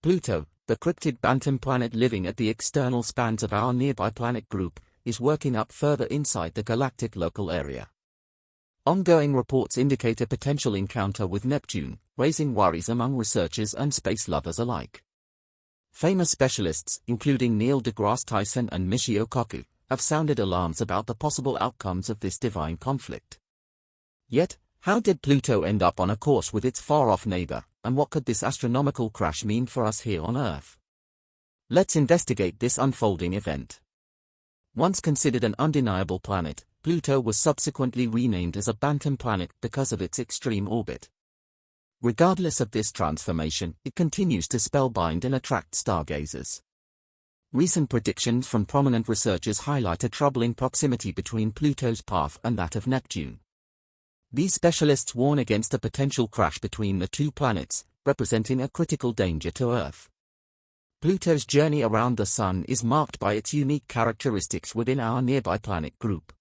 Pluto, the cryptid bantam planet living at the external spans of our nearby planet group, is working up further inside the galactic local area. Ongoing reports indicate a potential encounter with Neptune, raising worries among researchers and space lovers alike. Famous specialists, including Neil deGrasse Tyson and Michio Kaku, have sounded alarms about the possible outcomes of this divine conflict. Yet, how did Pluto end up on a course with its far-off neighbor, and what could this astronomical crash mean for us here on Earth? Let's investigate this unfolding event. Once considered an undeniable planet, Pluto was subsequently renamed as a bantam planet because of its extreme orbit. Regardless of this transformation, it continues to spellbind and attract stargazers. Recent predictions from prominent researchers highlight a troubling proximity between Pluto's path and that of Neptune. These specialists warn against a potential crash between the two planets, representing a critical danger to Earth. Pluto's journey around the Sun is marked by its unique characteristics within our nearby planet group.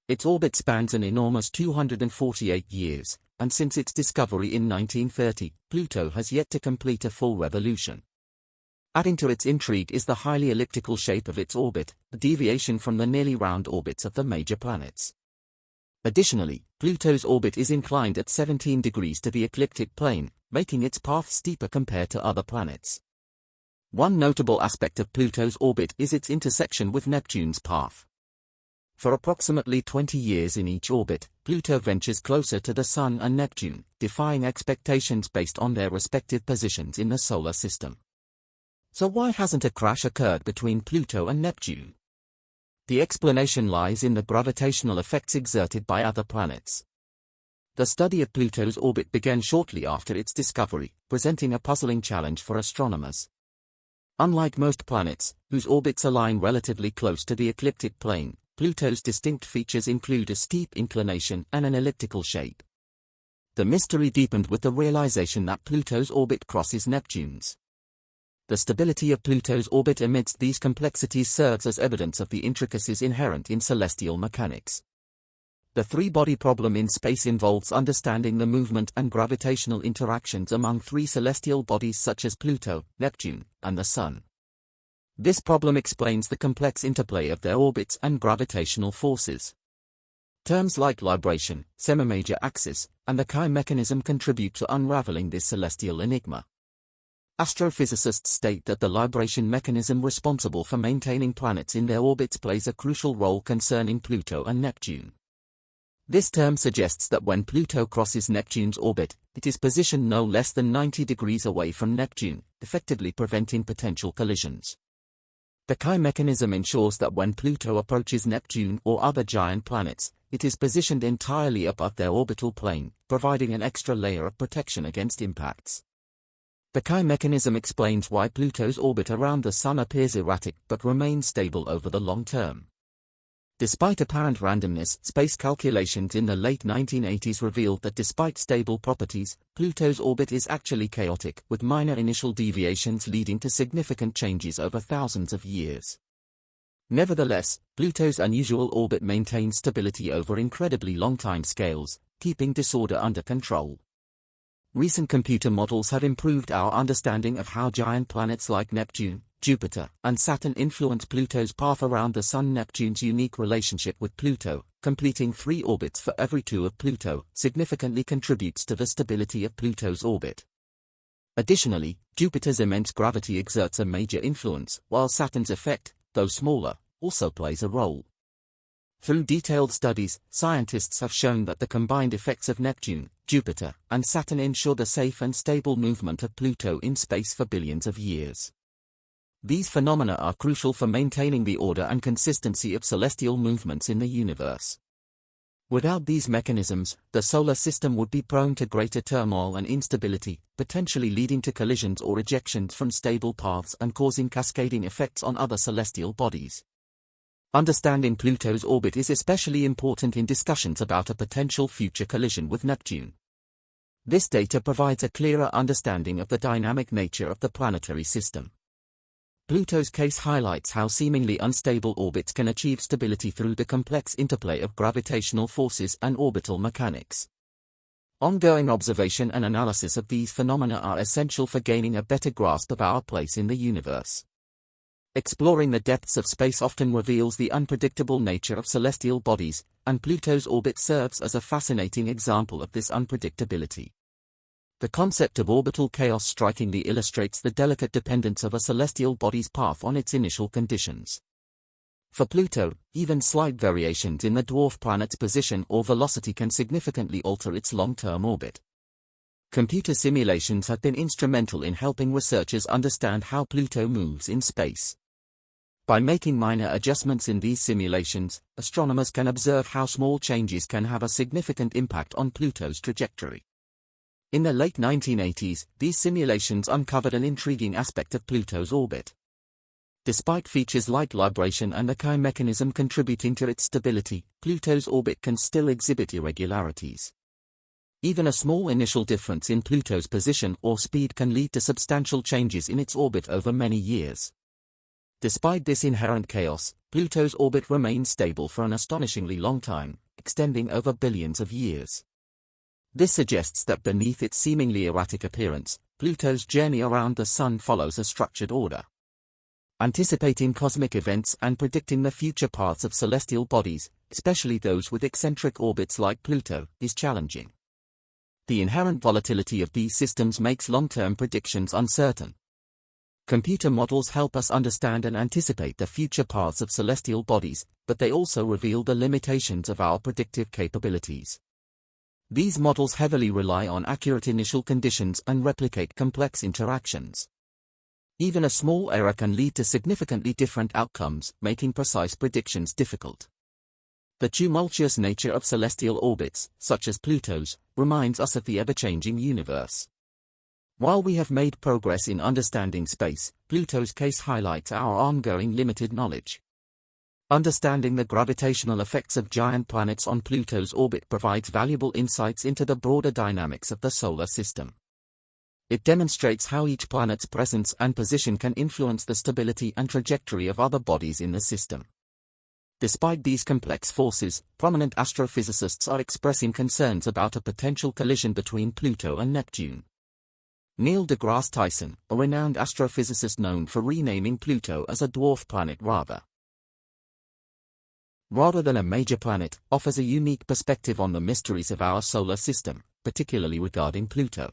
Its orbit spans an enormous 248 years, and since its discovery in 1930, Pluto has yet to complete a full revolution. Adding to its intrigue is the highly elliptical shape of its orbit, a deviation from the nearly round orbits of the major planets. Additionally, Pluto's orbit is inclined at 17 degrees to the ecliptic plane, making its path steeper compared to other planets. One notable aspect of Pluto's orbit is its intersection with Neptune's path. For approximately 20 years in each orbit, Pluto ventures closer to the Sun and Neptune, defying expectations based on their respective positions in the solar system. So why hasn't a crash occurred between Pluto and Neptune? The explanation lies in the gravitational effects exerted by other planets. The study of Pluto's orbit began shortly after its discovery, presenting a puzzling challenge for astronomers. Unlike most planets, whose orbits align relatively close to the ecliptic plane, Pluto's distinct features include a steep inclination and an elliptical shape. The mystery deepened with the realization that Pluto's orbit crosses Neptune's. The stability of Pluto's orbit amidst these complexities serves as evidence of the intricacies inherent in celestial mechanics. The three-body problem in space involves understanding the movement and gravitational interactions among three celestial bodies such as Pluto, Neptune, and the Sun. This problem explains the complex interplay of their orbits and gravitational forces. Terms like libration, semi-major axis, and the Chi mechanism contribute to unraveling this celestial enigma. Astrophysicists state that the libration mechanism responsible for maintaining planets in their orbits plays a crucial role concerning Pluto and Neptune. This term suggests that when Pluto crosses Neptune's orbit, it is positioned no less than 90 degrees away from Neptune, effectively preventing potential collisions. The Chi mechanism ensures that when Pluto approaches Neptune or other giant planets, it is positioned entirely above their orbital plane, providing an extra layer of protection against impacts. The Chi mechanism explains why Pluto's orbit around the Sun appears erratic but remains stable over the long term. Despite apparent randomness, space calculations in the late 1980s revealed that despite stable properties, Pluto's orbit is actually chaotic, with minor initial deviations leading to significant changes over thousands of years. Nevertheless, Pluto's unusual orbit maintains stability over incredibly long time scales, keeping disorder under control. Recent computer models have improved our understanding of how giant planets like Neptune, Jupiter, and Saturn influence Pluto's path around the Sun. Neptune's unique relationship with Pluto, completing 3 orbits for every 2 of Pluto, significantly contributes to the stability of Pluto's orbit. Additionally, Jupiter's immense gravity exerts a major influence, while Saturn's effect, though smaller, also plays a role. Through detailed studies, scientists have shown that the combined effects of Neptune, Jupiter, and Saturn ensure the safe and stable movement of Pluto in space for billions of years. These phenomena are crucial for maintaining the order and consistency of celestial movements in the universe. Without these mechanisms, the solar system would be prone to greater turmoil and instability, potentially leading to collisions or ejections from stable paths and causing cascading effects on other celestial bodies. Understanding Pluto's orbit is especially important in discussions about a potential future collision with Neptune. This data provides a clearer understanding of the dynamic nature of the planetary system. Pluto's case highlights how seemingly unstable orbits can achieve stability through the complex interplay of gravitational forces and orbital mechanics. Ongoing observation and analysis of these phenomena are essential for gaining a better grasp of our place in the universe. Exploring the depths of space often reveals the unpredictable nature of celestial bodies, and Pluto's orbit serves as a fascinating example of this unpredictability. The concept of orbital chaos strikingly illustrates the delicate dependence of a celestial body's path on its initial conditions. For Pluto, even slight variations in the dwarf planet's position or velocity can significantly alter its long-term orbit. Computer simulations have been instrumental in helping researchers understand how Pluto moves in space. By making minor adjustments in these simulations, astronomers can observe how small changes can have a significant impact on Pluto's trajectory. In the late 1980s, these simulations uncovered an intriguing aspect of Pluto's orbit. Despite features like libration and the Chi mechanism contributing to its stability, Pluto's orbit can still exhibit irregularities. Even a small initial difference in Pluto's position or speed can lead to substantial changes in its orbit over many years. Despite this inherent chaos, Pluto's orbit remains stable for an astonishingly long time, extending over billions of years. This suggests that beneath its seemingly erratic appearance, Pluto's journey around the Sun follows a structured order. Anticipating cosmic events and predicting the future paths of celestial bodies, especially those with eccentric orbits like Pluto, is challenging. The inherent volatility of these systems makes long-term predictions uncertain. Computer models help us understand and anticipate the future paths of celestial bodies, but they also reveal the limitations of our predictive capabilities. These models heavily rely on accurate initial conditions and replicate complex interactions. Even a small error can lead to significantly different outcomes, making precise predictions difficult. The tumultuous nature of celestial orbits, such as Pluto's, reminds us of the ever-changing universe. While we have made progress in understanding space, Pluto's case highlights our ongoing limited knowledge. Understanding the gravitational effects of giant planets on Pluto's orbit provides valuable insights into the broader dynamics of the solar system. It demonstrates how each planet's presence and position can influence the stability and trajectory of other bodies in the system. Despite these complex forces, prominent astrophysicists are expressing concerns about a potential collision between Pluto and Neptune. Neil deGrasse Tyson, a renowned astrophysicist known for renaming Pluto as a dwarf planet rather than a major planet, offers a unique perspective on the mysteries of our solar system, particularly regarding Pluto.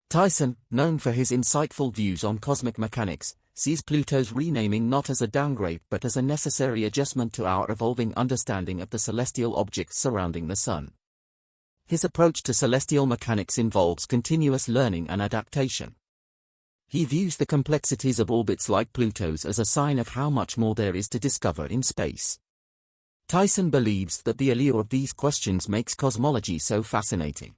Tyson, known for his insightful views on cosmic mechanics, sees Pluto's renaming not as a downgrade but as a necessary adjustment to our evolving understanding of the celestial objects surrounding the Sun. His approach to celestial mechanics involves continuous learning and adaptation. He views the complexities of orbits like Pluto's as a sign of how much more there is to discover in space. Tyson believes that the allure of these questions makes cosmology so fascinating.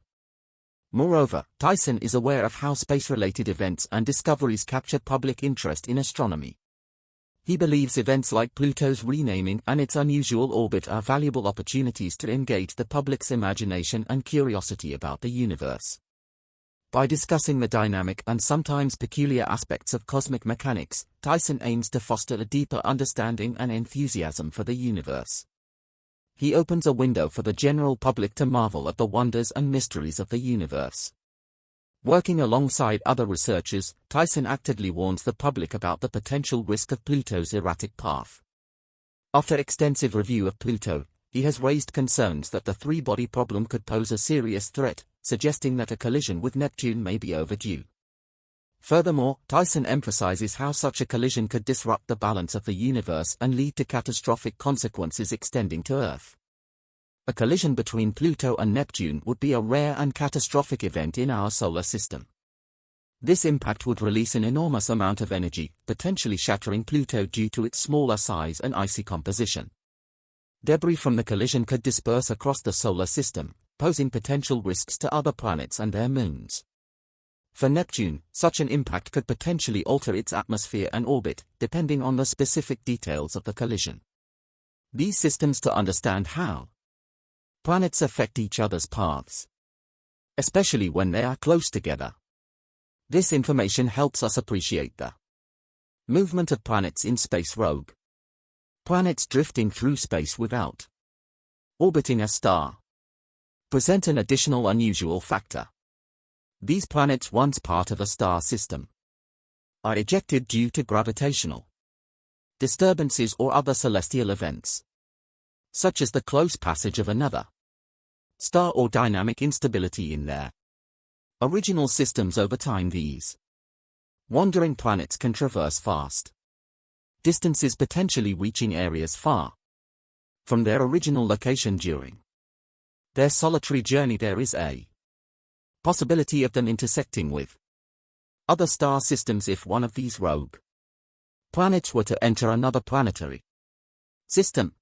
Moreover, Tyson is aware of how space-related events and discoveries capture public interest in astronomy. He believes events like Pluto's renaming and its unusual orbit are valuable opportunities to engage the public's imagination and curiosity about the universe. By discussing the dynamic and sometimes peculiar aspects of cosmic mechanics, Tyson aims to foster a deeper understanding and enthusiasm for the universe. He opens a window for the general public to marvel at the wonders and mysteries of the universe. Working alongside other researchers, Tyson actively warns the public about the potential risk of Pluto's erratic path. After extensive review of Pluto, he has raised concerns that the three-body problem could pose a serious threat, suggesting that a collision with Neptune may be overdue. Furthermore, Tyson emphasizes how such a collision could disrupt the balance of the universe and lead to catastrophic consequences extending to Earth. A collision between Pluto and Neptune would be a rare and catastrophic event in our solar system. This impact would release an enormous amount of energy, potentially shattering Pluto due to its smaller size and icy composition. Debris from the collision could disperse across the solar system, posing potential risks to other planets and their moons. For Neptune, such an impact could potentially alter its atmosphere and orbit, depending on the specific details of the collision. These systems to understand how planets affect each other's paths, especially when they are close together. This information helps us appreciate the movement of planets in space rogue. Planets drifting through space without orbiting a star. present an additional unusual factor. These planets, once part of a star system, are ejected due to gravitational disturbances or other celestial events, such as the close passage of another star or dynamic instability in their original systems. Over time, these wandering planets can traverse vast distances, potentially reaching areas far from their original location. During their solitary journey, there is a possibility of them intersecting with other star systems if one of these rogue planets were to enter another planetary system.